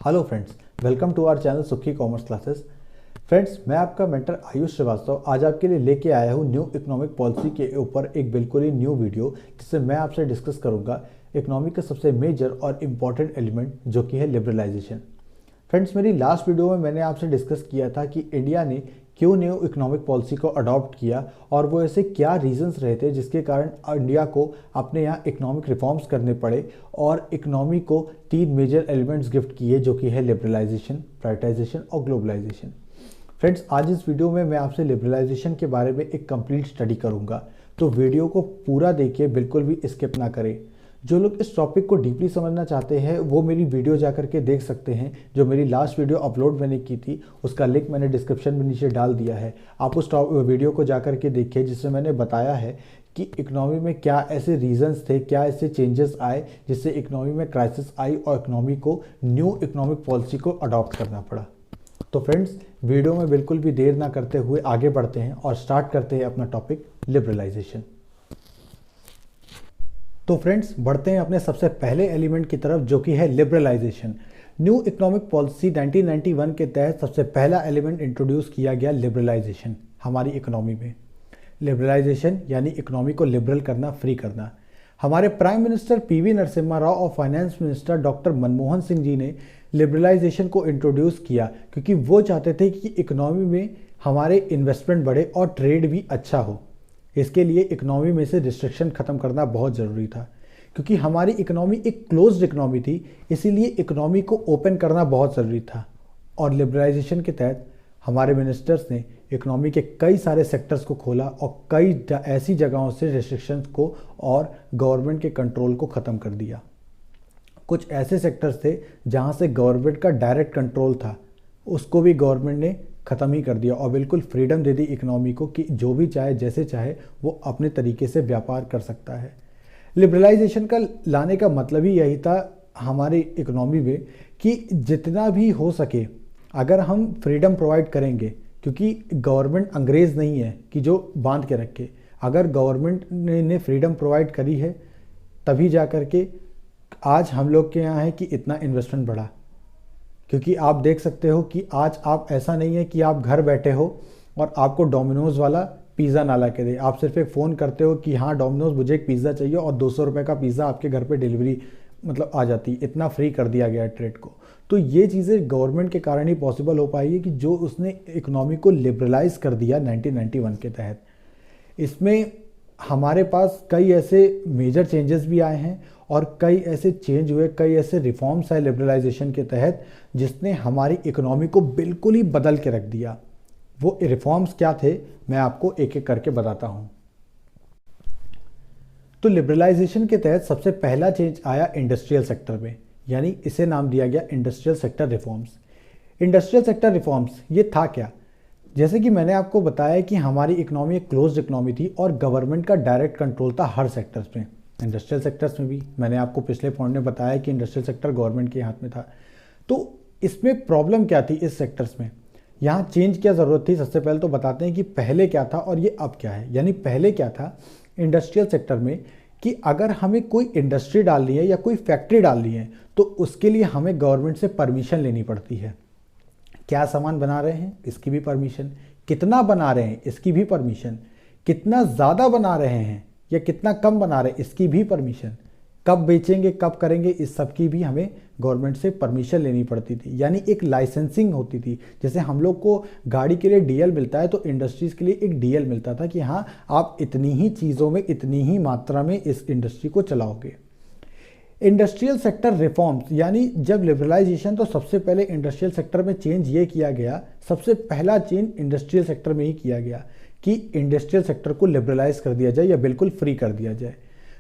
Hello friends, welcome to our channel Sukhi commerce classes. Friends, मैं आपका mentor Ayush Srivastava आज आपके लिए लेके आया हूँ न्यू इकोनॉमिक पॉलिसी के ऊपर एक बिल्कुल ही न्यू वीडियो, जिससे मैं आपसे डिस्कस करूँगा इकोनॉमिक का सबसे मेजर और इम्पॉर्टेंट एलिमेंट जो कि है लिबरलाइजेशन। फ्रेंड्स, मेरी लास्ट वीडियो में मैंने आपसे डिस्कस किया था कि इंडिया ने क्यों न्यू इकोनॉमिक पॉलिसी को अडॉप्ट किया और वो ऐसे क्या रीजंस रहे थे जिसके कारण इंडिया को अपने यहाँ इकोनॉमिक रिफॉर्म्स करने पड़े और इकोनॉमी को 3 मेजर एलिमेंट्स गिफ्ट किए, जो कि है लिबरलाइजेशन, प्राइवेटाइजेशन और ग्लोबलाइजेशन। फ्रेंड्स, आज इस वीडियो में मैं आपसे लिबरलाइजेशन के बारे में एक कंप्लीट स्टडी करूँगा, तो वीडियो को पूरा देखिए, बिल्कुल भी स्किप ना करें। जो लोग इस टॉपिक को डीपली समझना चाहते हैं वो मेरी वीडियो जा करके देख सकते हैं। जो मेरी लास्ट वीडियो अपलोड मैंने की थी उसका लिंक मैंने डिस्क्रिप्शन में नीचे डाल दिया है। आप उस वीडियो को जा करके देखिए, जिससे मैंने बताया है कि इकोनॉमी में क्या ऐसे रीजंस थे, क्या ऐसे चेंजेस आए जिससे इकोनॉमी में क्राइसिस आई और इकोनॉमी को न्यू इकोनॉमिक पॉलिसी को अडॉप्ट करना पड़ा। तो फ्रेंड्स, वीडियो में बिल्कुल भी देर ना करते हुए आगे बढ़ते हैं और स्टार्ट करते हैं अपना टॉपिक लिबरलाइजेशन। तो फ्रेंड्स, बढ़ते हैं अपने सबसे पहले एलिमेंट की तरफ, जो कि है लिबरलाइजेशन। न्यू इकोनॉमिक पॉलिसी 1991 के तहत सबसे पहला एलिमेंट इंट्रोड्यूस किया गया लिबरलाइजेशन हमारी इकोनॉमी में। लिबरलाइजेशन यानी इकोनॉमी को लिबरल करना, फ्री करना। हमारे prime minister PV Narasimha Rao और finance minister doctor Manmohan Singh ji ने लिबरलाइजेशन को इंट्रोड्यूस किया, क्योंकि वो चाहते थे कि इकोनॉमी में हमारे इन्वेस्टमेंट बढ़े और ट्रेड भी अच्छा हो। इसके लिए इकोनॉमी में से रिस्ट्रिक्शन खत्म करना बहुत ज़रूरी था, क्योंकि हमारी इकोनॉमी एक क्लोज्ड इकोनॉमी थी, इसीलिए इकोनॉमी को ओपन करना बहुत ज़रूरी था। और लिबरलाइजेशन के तहत हमारे मिनिस्टर्स ने इकोनॉमी के कई सारे सेक्टर्स को खोला और कई ऐसी जगहों से रिस्ट्रिक्शंस को और गवर्नमेंट के कंट्रोल को ख़त्म कर दिया। कुछ ऐसे सेक्टर्स थे जहाँ से गवर्नमेंट का डायरेक्ट कंट्रोल था, उसको भी गवर्नमेंट ने ख़त्म ही कर दिया और बिल्कुल फ्रीडम दे दी इकोनॉमी को कि जो भी चाहे, जैसे चाहे वो अपने तरीके से व्यापार कर सकता है। लिबरलाइजेशन का लाने का मतलब ही यही था हमारी इकोनॉमी में कि जितना भी हो सके अगर हम फ्रीडम प्रोवाइड करेंगे, क्योंकि गवर्नमेंट अंग्रेज़ नहीं है कि जो बांध के रखे। अगर गवर्नमेंट ने फ्रीडम प्रोवाइड करी है तभी जा कर के आज हम लोग के यहाँ है कि इतना इन्वेस्टमेंट बढ़ा। क्योंकि आप देख सकते हो कि आज आप ऐसा नहीं है कि आप घर बैठे हो और आपको डोमिनोज़ वाला पिज़्ज़ा ना ला के दे। आप सिर्फ एक फ़ोन करते हो कि हाँ डोमिनोज़ मुझे एक पिज़्ज़ा चाहिए और 200 रुपये का पिज़्ज़ा आपके घर पे डिलीवरी आ जाती। इतना फ्री कर दिया गया है ट्रेड को। तो ये चीज़ें गवर्नमेंट के कारण ही पॉसिबल हो पाई है कि जो उसने इकोनॉमी को लिबरलाइज़ कर दिया 1991 के तहत। इसमें हमारे पास कई ऐसे मेजर चेंजेस भी आए हैं और कई ऐसे चेंज हुए, कई ऐसे रिफॉर्म्स आए लिबरलाइजेशन के तहत जिसने हमारी इकोनॉमी को बिल्कुल ही बदल के रख दिया। वो रिफॉर्म्स क्या थे मैं आपको एक एक करके बताता हूँ। तो लिबरलाइजेशन के तहत सबसे पहला चेंज आया इंडस्ट्रियल सेक्टर में, यानी इसे नाम दिया गया industrial sector reforms. Industrial sector reforms ये था क्या? जैसे कि मैंने आपको बताया कि हमारी इकोनॉमी एक क्लोज्ड इकोनॉमी थी और गवर्नमेंट का डायरेक्ट कंट्रोल था हर सेक्टर्स में। इंडस्ट्रियल सेक्टर्स में भी मैंने आपको पिछले पॉइंट में बताया कि इंडस्ट्रियल सेक्टर गवर्नमेंट के हाथ में था। तो इसमें प्रॉब्लम क्या थी इस सेक्टर्स में, यहाँ चेंज क्या ज़रूरत थी? सबसे पहले तो बताते हैं कि पहले क्या था और ये अब क्या है। यानी पहले क्या था इंडस्ट्रियल सेक्टर में कि अगर हमें कोई इंडस्ट्री डालनी है या कोई फैक्ट्री डालनी है तो उसके लिए हमें गवर्नमेंट से परमिशन लेनी पड़ती है। क्या सामान बना रहे हैं इसकी भी परमिशन, कितना बना रहे हैं इसकी भी परमिशन, कितना ज़्यादा बना रहे हैं या कितना कम बना रहे हैं इसकी भी परमिशन, कब बेचेंगे कब करेंगे इस सब की भी हमें गवर्नमेंट से परमिशन लेनी पड़ती थी। यानी एक लाइसेंसिंग होती थी। जैसे हम लोग को गाड़ी के लिए डीएल मिलता है तो इंडस्ट्रीज़ के लिए एक डीएल मिलता था कि हाँ आप इतनी ही चीज़ों में इतनी ही मात्रा में इस इंडस्ट्री को चलाओगे। इंडस्ट्रियल सेक्टर रिफॉर्म्स, यानी जब लिबरलाइजेशन, तो सबसे पहले इंडस्ट्रियल सेक्टर में चेंज ये किया गया, सबसे पहला चेंज इंडस्ट्रियल सेक्टर में ही किया गया कि इंडस्ट्रियल सेक्टर को लिबरलाइज कर दिया जाए या बिल्कुल फ्री कर दिया जाए।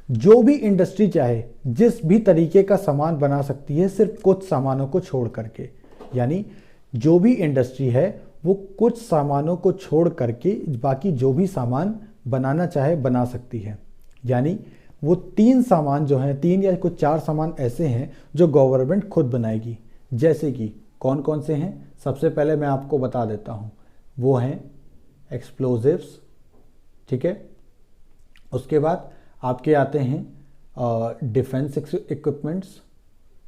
जो भी इंडस्ट्री चाहे जिस भी तरीके का सामान बना सकती है, सिर्फ कुछ सामानों को छोड़ करके। यानी जो भी इंडस्ट्री है वो कुछ सामानों को छोड़ करके बाकी जो भी सामान बनाना चाहे बना सकती है। यानी वो 3 सामान जो हैं, 3 या कुछ 4 सामान ऐसे हैं जो गवर्नमेंट खुद बनाएगी। जैसे कि कौन कौन से हैं, सबसे पहले मैं आपको बता देता हूँ। वो हैं एक्सप्लोजिव्स, ठीक है। उसके बाद आपके आते हैं डिफेंस इक्विपमेंट्स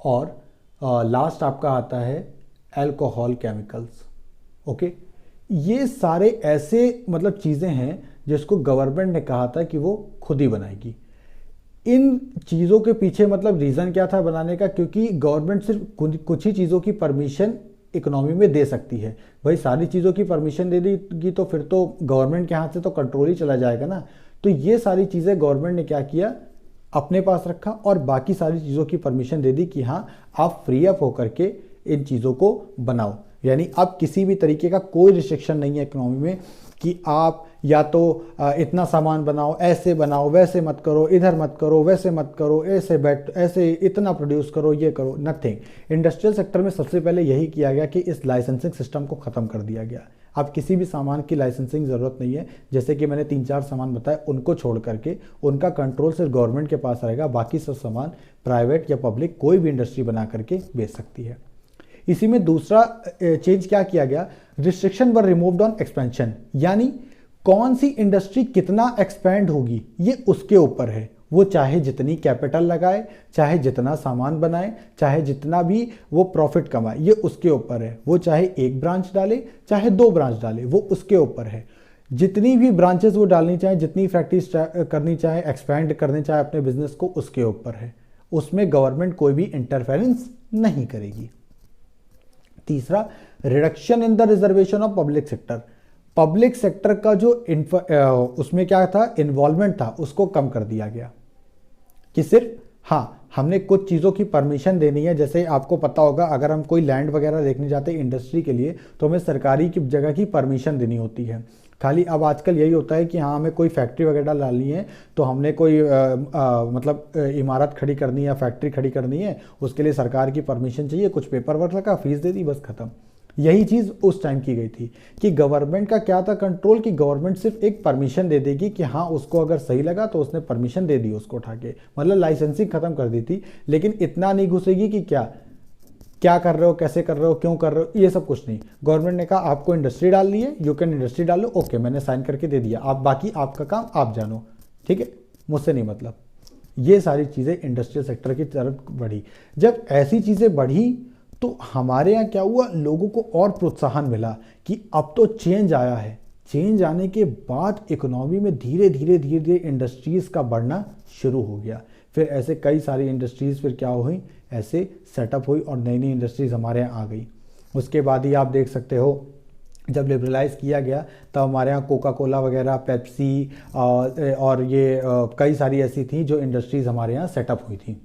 और लास्ट आपका आता है अल्कोहल केमिकल्स। ओके, ये सारे ऐसे मतलब चीज़ें हैं जिसको गवर्नमेंट ने कहा था कि वो खुद ही बनाएगी। इन चीज़ों के पीछे मतलब रीज़न क्या था बनाने का, क्योंकि गवर्नमेंट सिर्फ कुछ ही चीज़ों की परमिशन इकोनॉमी में दे सकती है। भाई सारी चीज़ों की परमिशन दे देगी तो फिर तो गवर्नमेंट के हाथ से तो कंट्रोल ही चला जाएगा ना। तो ये सारी चीज़ें गवर्नमेंट ने क्या किया, अपने पास रखा और बाकी सारी चीज़ों की परमिशन दे दी कि हाँ आप फ्री अप होकर के इन चीज़ों को बनाओ। यानी अब किसी भी तरीके का कोई रिस्ट्रिक्शन नहीं है इकोनॉमी में कि आप या तो इतना सामान बनाओ वैसे मत करो, इधर मत करो वैसे मत करो, ऐसे इतना प्रोड्यूस करो, ये करो, नथिंग। इंडस्ट्रियल सेक्टर में सबसे पहले यही किया गया कि इस लाइसेंसिंग सिस्टम को ख़त्म कर दिया गया। अब किसी भी सामान की लाइसेंसिंग ज़रूरत नहीं है। जैसे कि मैंने 3-4 सामान बताए, उनको छोड़ करके उनका कंट्रोल सिर्फ गवर्नमेंट के पास रहेगा। बाकी सब सामान प्राइवेट या पब्लिक कोई भी इंडस्ट्री बना करके बेच सकती है। इसी में दूसरा चेंज क्या किया गया, restriction were removed on expansion, यानी कौन सी इंडस्ट्री कितना एक्सपेंड होगी ये उसके ऊपर है। वो चाहे जितनी कैपिटल लगाए, चाहे जितना सामान बनाए, चाहे जितना भी वो प्रॉफिट कमाए, ये उसके ऊपर है। वो चाहे एक ब्रांच डाले चाहे 2 ब्रांच डाले, वो उसके ऊपर है। जितनी भी ब्रांचेस वो डालनी चाहे, जितनी फैक्ट्रीज करनी चाहे, एक्सपैंड करनी चाहे अपने बिजनेस को, उसके ऊपर है। उसमें गवर्नमेंट कोई भी इंटरफेरेंस नहीं करेगी। तीसरा, reduction in the reservation of public sector. Public sector का जो उसमें क्या था, इन्वॉल्वमेंट था, उसको कम कर दिया गया कि सिर्फ हाँ हमने कुछ चीज़ों की परमिशन देनी है। जैसे आपको पता होगा, अगर हम कोई लैंड वगैरह देखने जाते हैं इंडस्ट्री के लिए तो हमें सरकारी की जगह की परमिशन देनी होती है। खाली अब आजकल यही होता है कि हाँ हमें कोई फैक्ट्री वगैरह डालनी है तो हमने कोई मतलब इमारत खड़ी करनी है या फैक्ट्री खड़ी करनी है, उसके लिए सरकार की परमिशन चाहिए, कुछ पेपर वर्क लगा, फीस दे दी, बस खत्म। यही चीज़ उस टाइम की गई थी कि गवर्नमेंट का क्या था कंट्रोल, कि गवर्नमेंट सिर्फ एक परमिशन दे देगी कि हाँ उसको अगर सही लगा तो उसने परमिशन दे दी उसको उठा के, मतलब लाइसेंसिंग खत्म कर दी थी। लेकिन इतना नहीं घुसेगी कि क्या कर रहे हो, कैसे कर रहे हो, क्यों कर रहे हो, ये सब कुछ नहीं। गवर्नमेंट ने कहा आपको इंडस्ट्री डालनी है, यू कैन इंडस्ट्री डालो, ओके मैंने साइन करके दे दिया, आप बाकी आपका काम आप जानो, ठीक है, मुझसे नहीं मतलब। ये सारी चीज़ें इंडस्ट्रियल सेक्टर की तरफ बढ़ी। जब ऐसी चीज़ें बढ़ी तो हमारे यहाँ क्या हुआ, लोगों को और प्रोत्साहन मिला कि अब तो चेंज आया है। चेंज आने के बाद इकोनॉमी में धीरे धीरे इंडस्ट्रीज़ का बढ़ना शुरू हो गया। फिर ऐसे कई सारी इंडस्ट्रीज़ फिर क्या हुई, ऐसे सेटअप हुई और नई नई इंडस्ट्रीज़ हमारे यहाँ आ गई। उसके बाद ही आप देख सकते हो जब लिबरलाइज़ किया गया तब हमारे यहाँ कोका कोला वगैरह, पेप्सी और ये कई सारी ऐसी थी जो इंडस्ट्रीज़ हमारे यहाँ सेटअप हुई थी।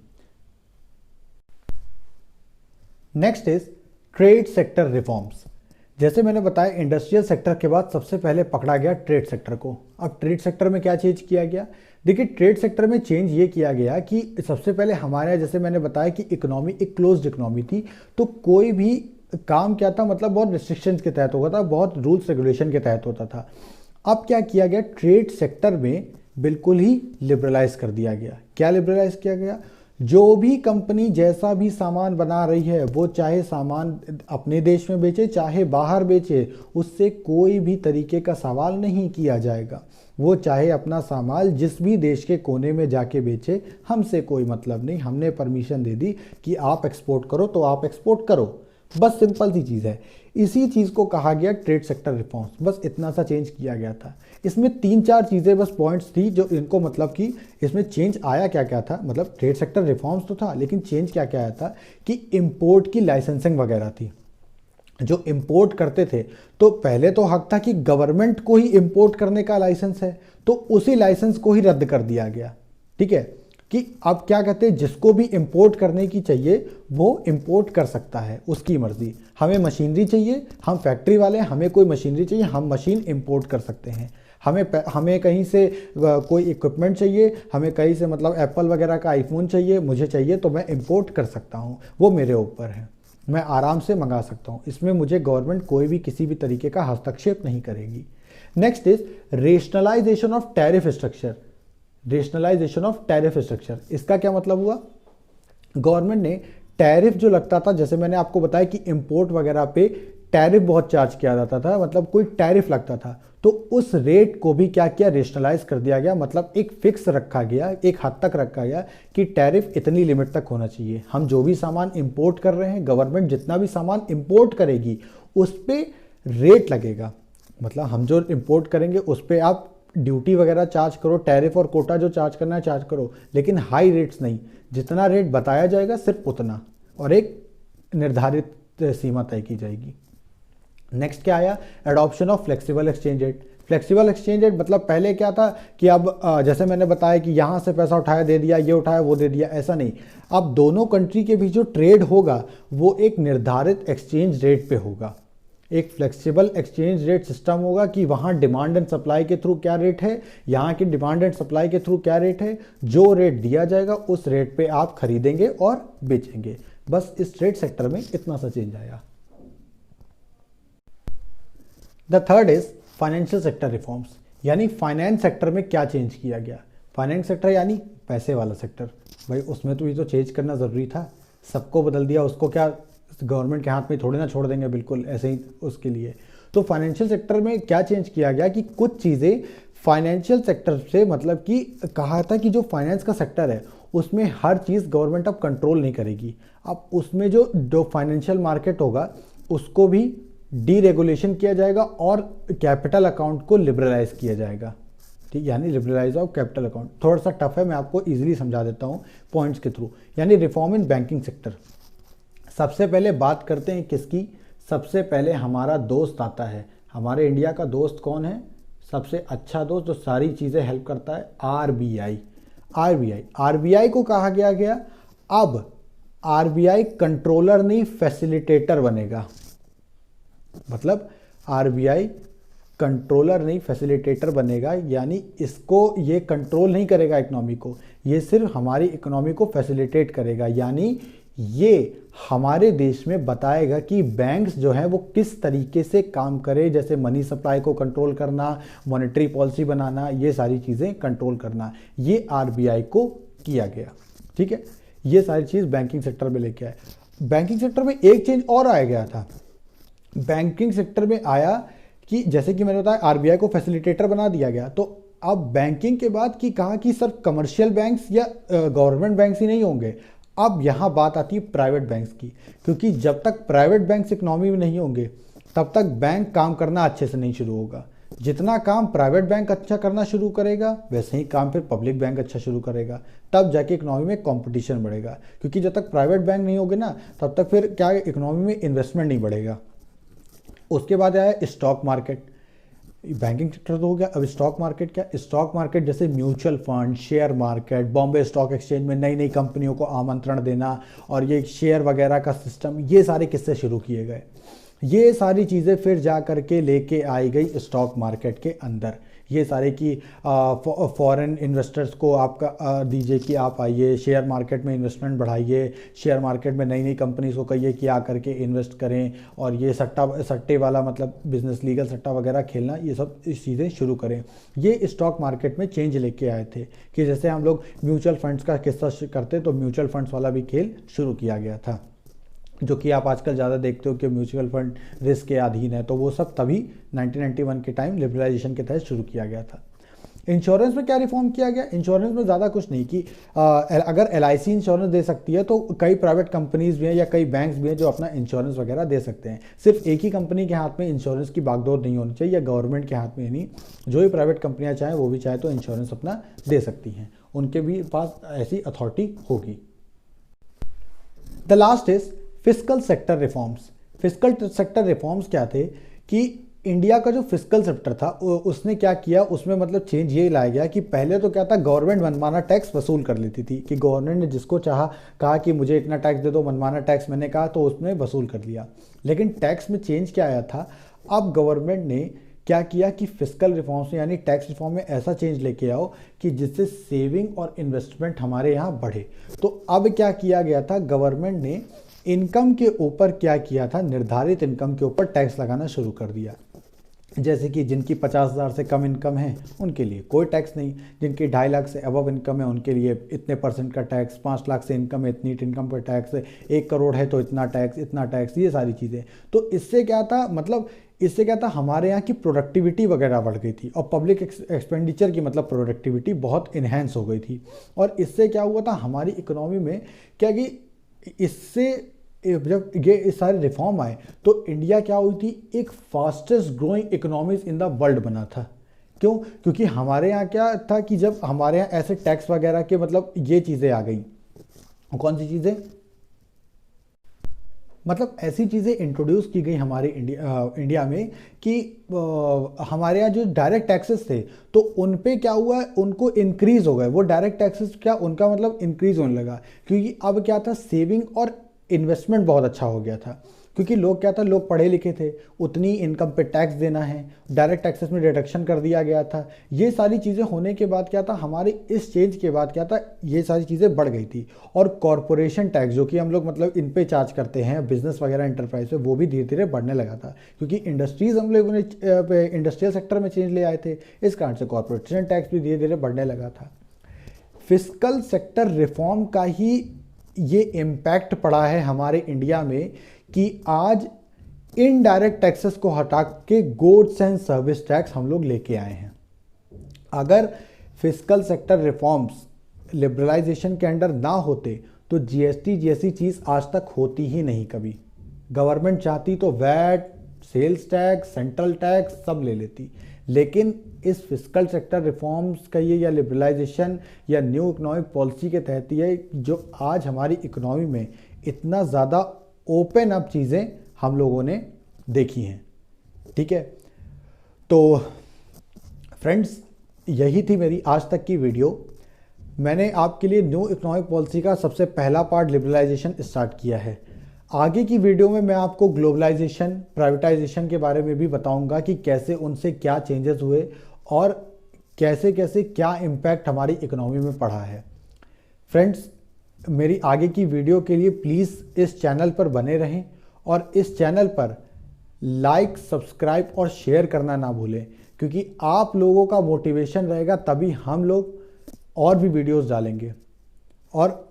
Next is trade sector reforms. जैसे मैंने बताया इंडस्ट्रियल सेक्टर के बाद सबसे पहले पकड़ा गया ट्रेड सेक्टर को। अब ट्रेड सेक्टर में क्या चेंज किया गया, देखिए ट्रेड सेक्टर में चेंज ये किया गया कि सबसे पहले हमारे यहाँ जैसे मैंने बताया कि इकोनॉमी एक क्लोज्ड इकोनॉमी थी, तो कोई भी काम क्या था मतलब बहुत रिस्ट्रिक्शंस के तहत होता था, बहुत रूल्स रेगुलेशन के तहत होता था। अब क्या किया गया, ट्रेड सेक्टर में बिल्कुल ही लिबरलाइज कर दिया गया। क्या लिबरलाइज किया गया, जो भी कंपनी जैसा भी सामान बना रही है वो चाहे सामान अपने देश में बेचे चाहे बाहर बेचे, उससे कोई भी तरीके का सवाल नहीं किया जाएगा। वो चाहे अपना सामान जिस भी देश के कोने में जाके बेचे, हमसे कोई मतलब नहीं। हमने परमिशन दे दी कि आप एक्सपोर्ट करो तो आप एक्सपोर्ट करो, बस सिंपल सी चीज़ है। इसी चीज़ को कहा गया ट्रेड सेक्टर रिफॉर्म्स। बस इतना सा चेंज किया गया था। इसमें 3-4 चीज़ें बस पॉइंट्स थी जो इनको मतलब कि इसमें चेंज आया क्या क्या था, मतलब ट्रेड सेक्टर रिफॉर्म्स तो था लेकिन चेंज क्या क्या आया था कि इंपोर्ट की लाइसेंसिंग वगैरह थी। जो इंपोर्ट करते थे तो पहले तो हक था कि गवर्नमेंट को ही इंपोर्ट करने का लाइसेंस है, तो उसी लाइसेंस को ही रद्द कर दिया गया। ठीक है, कि अब क्या कहते हैं, जिसको भी इंपोर्ट करने की चाहिए वो इंपोर्ट कर सकता है, उसकी मर्जी। हमें मशीनरी चाहिए, हम फैक्ट्री वाले हैं, हमें कोई मशीनरी चाहिए, हम मशीन इंपोर्ट कर सकते हैं। हमें कहीं से कोई इक्विपमेंट चाहिए, हमें कहीं से मतलब एप्पल वगैरह का आईफोन चाहिए, मुझे चाहिए तो मैं इंपोर्ट कर सकता हूँ, वो मेरे ऊपर है, मैं आराम से मंगा सकता हूँ। इसमें मुझे गवर्नमेंट कोई भी किसी भी तरीके का हस्तक्षेप नहीं करेगी। Next is rationalisation of tariff structure. Rationalisation of tariff structure, इसका क्या मतलब हुआ, गवर्नमेंट ने टैरिफ जो लगता था, जैसे मैंने आपको बताया कि इंपोर्ट वगैरह पे टैरिफ बहुत चार्ज किया जाता था, मतलब कोई टैरिफ लगता था, तो उस रेट को भी क्या किया, रेशनलाइज कर दिया गया, मतलब एक फिक्स रखा गया, एक हद तक रखा गया कि टैरिफ इतनी लिमिट तक होना चाहिए। हम जो भी सामान इंपोर्ट कर रहे हैं, गवर्नमेंट जितना भी सामान इंपोर्ट करेगी उस पर रेट लगेगा, मतलब हम जो इंपोर्ट करेंगे उस पर आप ड्यूटी वगैरह चार्ज करो, टैरिफ और कोटा जो चार्ज करना है चार्ज करो, लेकिन हाई रेट्स नहीं, जितना रेट बताया जाएगा सिर्फ उतना, और एक निर्धारित सीमा तय की जाएगी। नेक्स्ट क्या आया, adoption of flexible exchange rate. Flexible exchange rate मतलब पहले क्या था कि अब जैसे मैंने बताया कि यहाँ से पैसा उठाया दे दिया, ये उठाया वो दे दिया, ऐसा नहीं। अब दोनों कंट्री के बीच जो ट्रेड होगा वो एक निर्धारित एक्सचेंज रेट पे होगा, एक फ्लेक्सिबल एक्सचेंज रेट सिस्टम होगा कि वहाँ डिमांड एंड सप्लाई के थ्रू क्या रेट है, यहाँ की डिमांड एंड सप्लाई के थ्रू क्या रेट है, जो रेट दिया जाएगा उस रेट पे आप खरीदेंगे और बेचेंगे। बस इस ट्रेड सेक्टर में इतना सा चेंज आया। The third is financial sector reforms, यानी फाइनेंस सेक्टर में क्या चेंज किया गया। फाइनेंस सेक्टर यानी पैसे वाला सेक्टर, भाई उसमें तो ये तो चेंज करना ज़रूरी था, सबको बदल दिया, उसको क्या गवर्नमेंट के हाथ में थोड़ी ना छोड़ देंगे बिल्कुल ऐसे ही उसके लिए। तो फाइनेंशियल सेक्टर में क्या चेंज किया गया कि कुछ चीज़ें फाइनेंशियल सेक्टर से, मतलब कि कहा था कि जो फाइनेंस का सेक्टर है उसमें हर चीज़ गवर्नमेंट अब कंट्रोल नहीं करेगी। अब उसमें जो फाइनेंशियल मार्केट होगा उसको भी डीरेगुलेशन किया जाएगा और कैपिटल अकाउंट को लिबरलाइज किया जाएगा, ठीक, यानी लिबरलाइज ऑफ कैपिटल अकाउंट। थोड़ा सा टफ है, मैं आपको इजीली समझा देता हूँ पॉइंट्स के थ्रू। यानी रिफॉर्म इन बैंकिंग सेक्टर। सबसे पहले बात करते हैं किसकी, सबसे पहले हमारा दोस्त आता है, हमारे इंडिया का दोस्त कौन है, सबसे अच्छा दोस्त जो सारी चीज़ें हेल्प करता है, आरबीआई। आरबीआई को कहा गया अब आरबीआई कंट्रोलर नहीं फैसिलिटेटर बनेगा, मतलब आरबीआई कंट्रोलर नहीं फैसिलिटेटर बनेगा, यानी इसको ये कंट्रोल नहीं करेगा इकोनॉमी को, ये सिर्फ हमारी इकोनॉमी को फैसिलिटेट करेगा। यानी ये हमारे देश में बताएगा कि बैंक्स जो हैं वो किस तरीके से काम करें, जैसे मनी सप्लाई को कंट्रोल करना, मॉनेटरी पॉलिसी बनाना, ये सारी चीज़ें कंट्रोल करना, ये आरबीआई को किया गया, ठीक है। ये सारी चीज़ बैंकिंग सेक्टर में लेके आए। बैंकिंग सेक्टर में एक चेंज और आया गया था, बैंकिंग सेक्टर में आया कि जैसे कि मैंने बताया आरबीआई को फैसिलिटेटर बना दिया गया, तो अब बैंकिंग के बाद कि कहा कि सिर्फ कमर्शियल बैंक्स या गवर्नमेंट बैंक्स ही नहीं होंगे, अब यहाँ बात आती है प्राइवेट बैंक्स की, क्योंकि जब तक प्राइवेट बैंक्स इकोनॉमी में नहीं होंगे तब तक बैंक काम करना अच्छे से नहीं शुरू होगा। जितना काम प्राइवेट बैंक अच्छा करना शुरू करेगा वैसे ही काम फिर पब्लिक बैंक अच्छा शुरू करेगा, तब जाके इकोनॉमी में कंपटीशन बढ़ेगा, क्योंकि जब तक प्राइवेट बैंक नहीं होगे ना तब तक फिर क्या इकोनॉमी में इन्वेस्टमेंट नहीं बढ़ेगा। उसके बाद आया स्टॉक मार्केट। बैंकिंग सेक्टर तो हो गया, अब स्टॉक मार्केट क्या, स्टॉक मार्केट जैसे mutual fund, share market, Bombay stock exchange में नई नई कंपनियों को आमंत्रण देना और ये शेयर वगैरह का सिस्टम, ये सारे किस्से शुरू किए गए। ये सारी चीज़ें फिर जा करके लेके आई गई स्टॉक मार्केट के अंदर, ये सारे की फॉरेन इन्वेस्टर्स को आपका दीजिए कि आप आइए शेयर मार्केट में इन्वेस्टमेंट बढ़ाइए, शेयर मार्केट में नई नई कंपनीज को कहिए कि आ करके इन्वेस्ट करें, और ये सट्टे वाला मतलब बिजनेस लीगल सट्टा वगैरह खेलना, ये सब चीज़ें शुरू करें। ये स्टॉक मार्केट में चेंज लेके आए थे कि जैसे हम लोग म्यूचुअल फंड्स का किस्सा करते तो म्यूचुअल फंड्स वाला भी खेल शुरू किया गया था, जो कि आप आजकल ज़्यादा देखते हो कि म्यूचुअल फंड रिस्क के अधीन है, तो वो सब तभी 1991 के टाइम लिबरलाइजेशन के तहत शुरू किया गया था। इंश्योरेंस में क्या रिफॉर्म किया गया, इंश्योरेंस में ज़्यादा कुछ नहीं कि अगर LIC इंश्योरेंस दे सकती है तो कई प्राइवेट कंपनीज भी हैं या कई बैंक्स भी हैं जो अपना इंश्योरेंस वगैरह दे सकते हैं। सिर्फ एक ही कंपनी के हाथ में इंश्योरेंस की बागडोर नहीं होनी चाहिए, या गवर्नमेंट के हाथ में नहीं, जो भी प्राइवेट कंपनियाँ चाहें वो भी चाहे तो इंश्योरेंस अपना दे सकती हैं, उनके भी पास ऐसी अथॉरिटी होगी। The last is fiscal sector reforms. Fiscal sector reforms क्या थे कि इंडिया का जो फिस्कल सेक्टर था उसने क्या किया, उसमें मतलब चेंज ये लाया गया कि पहले तो क्या था, गवर्नमेंट मनमाना टैक्स वसूल कर लेती थी कि गवर्नमेंट ने जिसको कहा कि मुझे इतना टैक्स दे दो, मनमाना टैक्स मैंने कहा तो उसने वसूल कर लिया। लेकिन टैक्स में चेंज क्या आया था, अब गवर्नमेंट ने क्या किया कि फिस्कल रिफॉर्म्स में यानी टैक्स रिफॉर्म में ऐसा चेंज लेके आओ कि जिससे सेविंग और इन्वेस्टमेंट हमारे यहाँ बढ़े। तो अब क्या किया गया था, गवर्नमेंट ने इनकम के ऊपर क्या किया था, निर्धारित इनकम के ऊपर टैक्स लगाना शुरू कर दिया। जैसे कि जिनकी 50,000 से कम इनकम है उनके लिए कोई टैक्स नहीं, जिनकी 2.5 लाख से अबव इनकम है उनके लिए इतने % का टैक्स, 5 लाख से इनकम है इतनी इनकम पर टैक्स, 1 करोड़ है तो इतना टैक्स, ये सारी चीज़ें। तो इससे क्या था, मतलब इससे क्या था, हमारे यहाँ की प्रोडक्टिविटी वगैरह बढ़ गई थी और पब्लिक एक्सपेंडिचर की मतलब प्रोडक्टिविटी बहुत इन्हेंस हो गई थी। और इससे क्या हुआ था हमारी इकोनॉमी में, क्या कि इससे जब ये सारे रिफॉर्म आए तो इंडिया क्या हुई थी, एक fastest growing economies in the world बना था। क्यों? क्योंकि हमारे यहाँ क्या था कि जब हमारे यहाँ ऐसे टैक्स वगैरह के मतलब ये चीज़ें आ गई। कौन सी चीज़ें? मतलब ऐसी चीज़ें इंट्रोड्यूस की गई हमारे इंडिया में कि हमारे यहाँ जो डायरेक्ट टैक्सेस थे तो उन पे क्या हुआ, उनको इंक्रीज हो गए। वो डायरेक्ट टैक्सेस क्या उनका मतलब इंक्रीज होने लगा, क्योंकि अब क्या था, सेविंग और इन्वेस्टमेंट बहुत अच्छा हो गया था। क्योंकि लोग क्या था, लोग पढ़े लिखे थे, उतनी इनकम पे टैक्स देना है, डायरेक्ट टैक्सेस में डिडक्शन कर दिया गया था। ये सारी चीज़ें होने के बाद क्या था, हमारे इस चेंज के बाद क्या था, ये सारी चीज़ें बढ़ गई थी। और कॉरपोरेशन टैक्स जो कि हम लोग मतलब इन पे चार्ज करते हैं बिजनेस वगैरह एंटरप्राइज पे, वो भी धीरे धीरे बढ़ने लगा था। क्योंकि इंडस्ट्रीज हम लोगों ने इंडस्ट्रियल सेक्टर में चेंज ले आए थे, इस कारण से कॉरपोरेशन टैक्स भी धीरे धीरे बढ़ने लगा था। फिस्कल सेक्टर रिफॉर्म का ही ये इम्पैक्ट पड़ा है हमारे इंडिया में कि आज इनडायरेक्ट टैक्सेस को हटा के गुड्स एंड सर्विस टैक्स हम लोग लेके आए हैं। अगर फिस्कल सेक्टर रिफॉर्म्स लिबरलाइजेशन के अंडर ना होते तो जीएसटी जैसी चीज़ आज तक होती ही नहीं कभी। गवर्नमेंट चाहती तो VAT, sales tax, central tax सब ले लेती, लेकिन इस फिस्कल सेक्टर रिफॉर्म्स का ये या लिबरलाइजेशन या न्यू इकोनॉमिक पॉलिसी के तहत ये जो आज हमारी इकोनॉमी में इतना ज़्यादा ओपन अप चीज़ें हम लोगों ने देखी हैं। ठीक है, तो फ्रेंड्स यही थी मेरी आज तक की वीडियो। मैंने आपके लिए न्यू इकोनॉमिक पॉलिसी का सबसे पहला पार्ट लिबरलाइजेशन स्टार्ट किया है। आगे की वीडियो में मैं आपको ग्लोबलाइजेशन, प्राइवेटाइजेशन के बारे में भी बताऊंगा कि कैसे उनसे क्या चेंजेस हुए और कैसे कैसे क्या इम्पैक्ट हमारी इकोनॉमी में पड़ा है। फ्रेंड्स मेरी आगे की वीडियो के लिए प्लीज़ इस चैनल पर बने रहें और इस चैनल पर लाइक, सब्सक्राइब और शेयर करना ना भूलें, क्योंकि आप लोगों का मोटिवेशन रहेगा तभी हम लोग और भी वीडियोस डालेंगे। और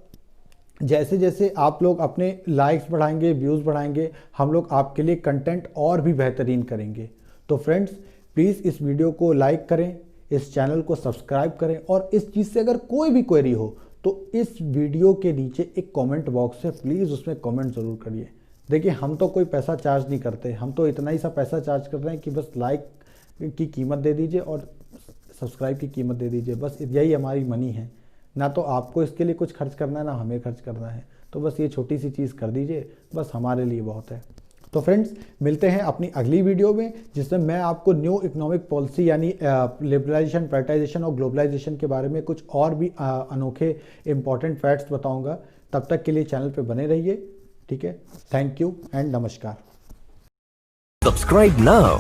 जैसे जैसे आप लोग अपने लाइक्स बढ़ाएंगे, व्यूज़ बढ़ाएंगे, हम लोग आपके लिए कंटेंट और भी बेहतरीन करेंगे। तो फ्रेंड्स प्लीज़ इस वीडियो को लाइक करें, इस चैनल को सब्सक्राइब करें और इस चीज़ से अगर कोई भी क्वेरी हो तो इस वीडियो के नीचे एक कमेंट बॉक्स है, प्लीज़ उसमें कमेंट ज़रूर करिए। देखिए हम तो कोई पैसा चार्ज नहीं करते, हम तो इतना ही सा पैसा चार्ज कर रहे हैं कि बस लाइक की कीमत दे दीजिए और सब्सक्राइब की कीमत दे दीजिए, बस यही हमारी मनी है। ना तो आपको इसके लिए कुछ खर्च करना है, ना हमें खर्च करना है, तो बस ये छोटी सी चीज़ कर दीजिए, बस हमारे लिए बहुत है। तो फ्रेंड्स मिलते हैं अपनी अगली वीडियो में, जिसमें मैं आपको न्यू इकोनॉमिक पॉलिसी यानी लिबरलाइजेशन, प्राइवेटाइजेशन और ग्लोबलाइजेशन के बारे में कुछ और भी अनोखे इंपॉर्टेंट फैक्ट्स बताऊंगा। तब तक के लिए चैनल पे बने रहिए। ठीक है, थैंक यू एंड नमस्कार। Subscribe now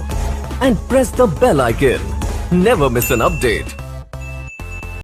and press the bell icon. Never miss an update.